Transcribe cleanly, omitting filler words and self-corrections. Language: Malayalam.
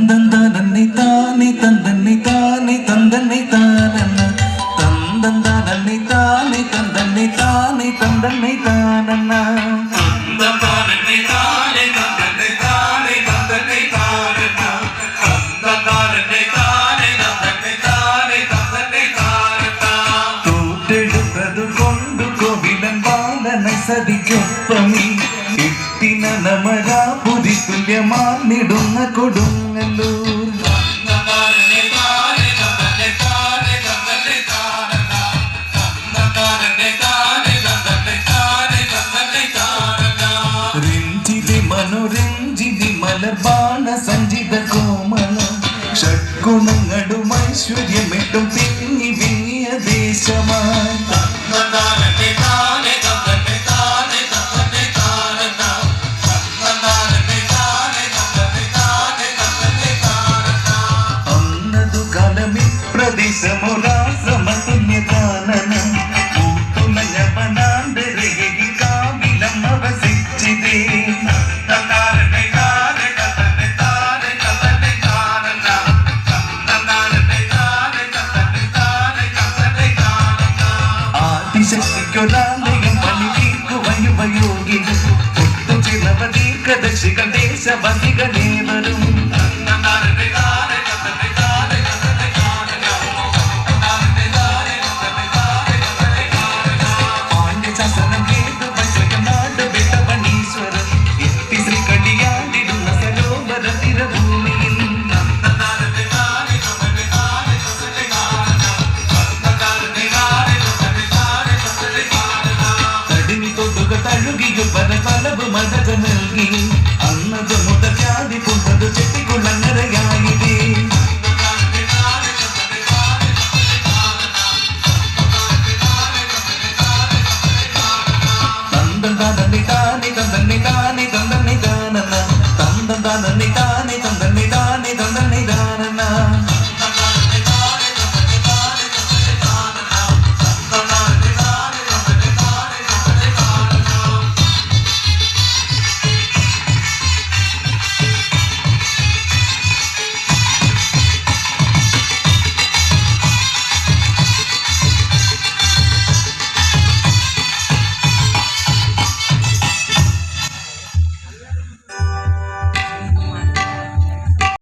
തന്തന്താനന്നി താനി തന്തന്നി താനി തന്തന്നി താനന്ന തന്തന്താനന്നി താനി തന്തന്നി താനി തന്തന്നി താനന്ന തന്തന്താനന്നി താനി തന്തന്നി താനി തന്തന്നി താനന്ന തന്തന്താനന്നി താനി തന്തന്നി താനി തന്തന്നി താനന്ന തൂറ്റെടുത്തതു കൊണ്ടു കോവിലൻ ബാലനെ സതിക്കൊപ്പമീ ഇട്ടിന നമരാപുരി തുല്യമാർന്നിടുന്ന കൊടുങ്ങല്ലൂർ രഞ്ജിതി മനോരഞ്ജിതി മലർബാണ സഞ്ചിത കോമള ഷഡ്ഗുണങ്ങളും ഐശ്വര്യമെട്ടും തിങ്ങി വിങ്ങിയ ദേശമായി പ്രദേശമുരാശ്രമതുല്യകാനനം പൂത്തുലഞ്ഞവനാന്തരയിൽ കാവിലം അവസിച്ചിതേ ആദിശക്തിക്കൊരാലയം പണിതീർക്കുവയുപയോഗി ഒത്തുചിലവ ദീർഘദർശികൾ ദേശവസികളേറെ